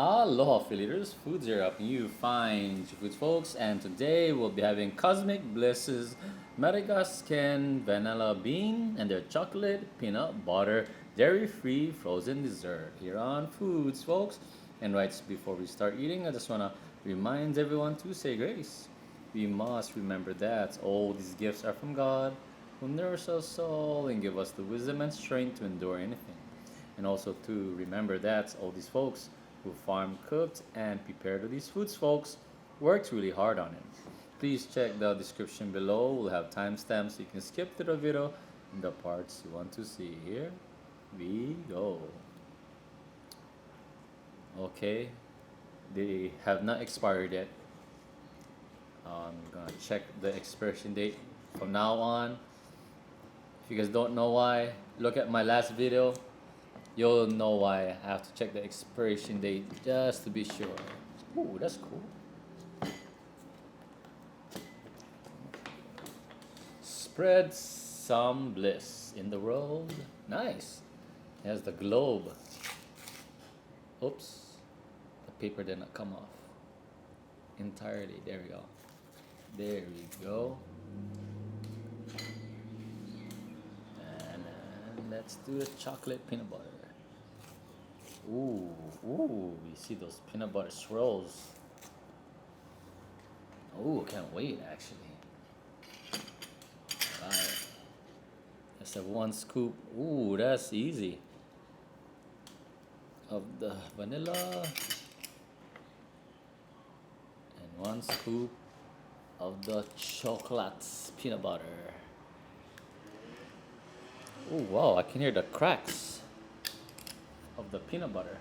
Aloha affiliators, Foods here up you find FOODZ FOLKZ, and today we'll be having Cosmic Bliss's Madagascan Vanilla Bean and their chocolate peanut butter dairy-free frozen dessert here on FOODZ FOLKZ. And right before we start eating, I just want to remind everyone to say grace. We must remember that all these gifts are from God, who nourishes us all and give us the wisdom and strength to endure anything. And also to remember that all these folks who farm, cooked, and prepared these foods, folks, worked really hard on it. Please check the description below. We'll have timestamps so you can skip to the video in the parts you want to see. Here we go. Okay, they have not expired yet. I'm gonna check the expiration date from now on. If you guys don't know why, look at my last video. You'll know why I have to check the expiration date just to be sure. Ooh, that's cool. Spread some bliss in the world. Nice. There's the globe. Oops. The paper did not come off entirely. There we go. There we go. And let's do the chocolate peanut butter. Ooh, you see those peanut butter swirls. Ooh, can't wait actually. Alright. Let's have one scoop. Ooh, that's easy. Of the vanilla. And one scoop of the chocolate peanut butter. Oh wow, I can hear the cracks of the peanut butter.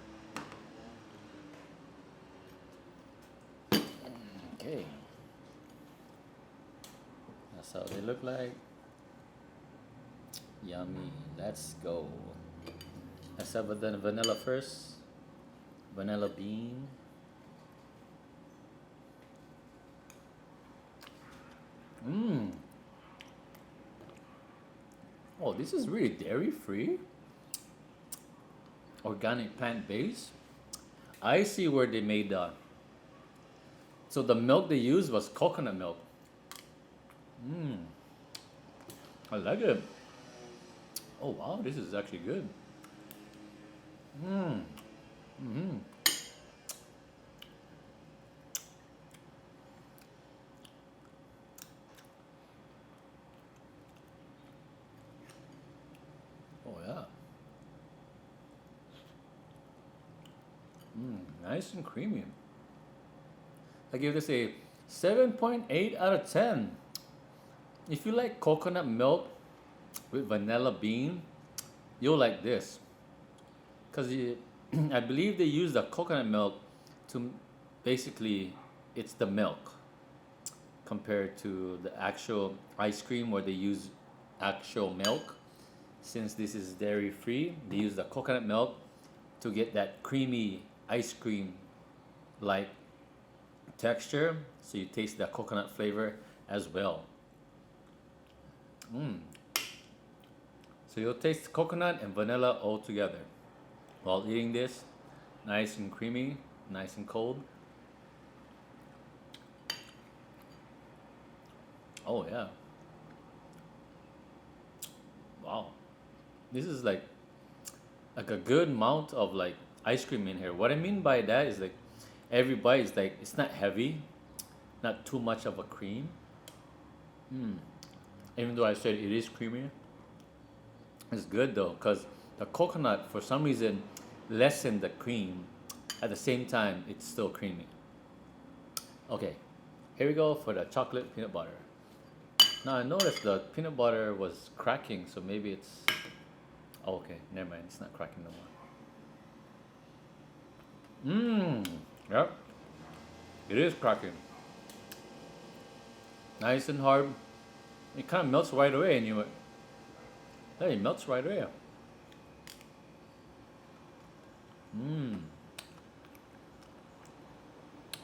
Okay. That's how they look like. Yummy. Let's go. Let's have the vanilla first. Vanilla bean. Oh, this is really dairy free. Organic plant based. I see where they made the. So the milk they used was coconut milk. I like it. Oh wow, this is actually good. Oh yeah. Nice and creamy. I give this a 7.8 out of 10. If you like coconut milk with vanilla bean, you'll like this. Because I believe they use the coconut milk to basically, it's the milk compared to the actual ice cream where they use actual milk. Since this is dairy free, they use the coconut milk to get that creamy ice cream like texture, so you taste the coconut flavor as well. So you'll taste coconut and vanilla all together while eating this. Nice and creamy, nice and cold. Oh yeah. Wow. This is like a good amount of like ice cream in here. What I mean by that is like every bite is like, it's not heavy, not too much of a cream. Even though I said it is creamy, it's good though, because the coconut for some reason lessened the cream. At the same time, it's still creamy. Okay, here we go for the chocolate peanut butter. Now I noticed the peanut butter was cracking, so maybe it's. Oh, okay, never mind. It's not cracking no more. Yep. It is cracking. Nice and hard. It kind of melts right away, and you. Hey, it melts right away.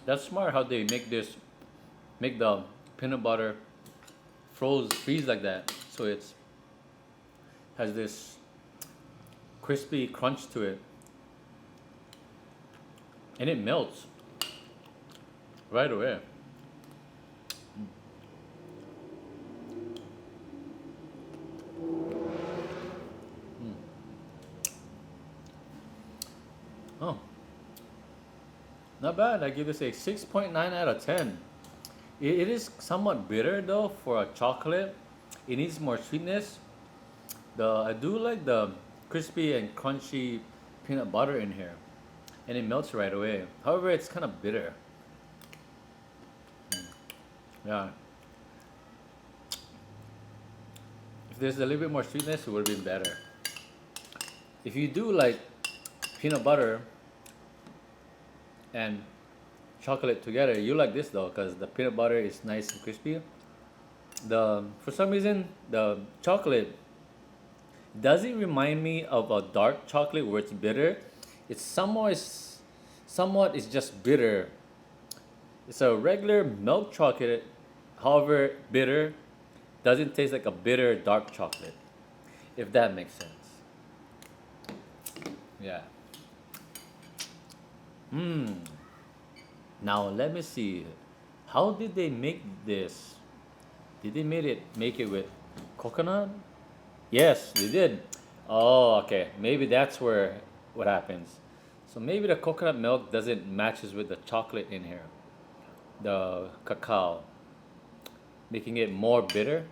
That's smart how they make the peanut butter freeze like that, so it's has this crispy crunch to it. And it melts right away. Oh, not bad. I give this a 6.9 out of 10. It is somewhat bitter though for a chocolate. It needs more sweetness. I do like the crispy and crunchy peanut butter in here, and it melts right away. However, it's kind of bitter. Yeah. If there's a little bit more sweetness, it would have been better. If you do like peanut butter and chocolate together, you like this though, because the peanut butter is nice and crispy. For some reason the chocolate doesn't remind me of a dark chocolate where it's bitter. It's somewhat is just bitter. It's a regular milk chocolate, however bitter. Doesn't taste like a bitter dark chocolate, if that makes sense. Yeah. Mmm. Now let me see. How did they make this? Did they make it with coconut? Yes, they did. Oh, okay. Maybe that's where what happens. So maybe the coconut milk doesn't matches with the chocolate in here. The cacao, making it more bitter.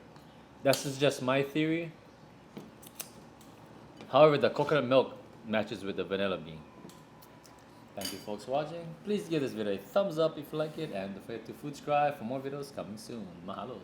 That's just my theory. However, the coconut milk matches with the vanilla bean. Thank you folks for watching. Please give this video a thumbs up if you like it, and don't forget to subscribe for more videos coming soon. Mahalo.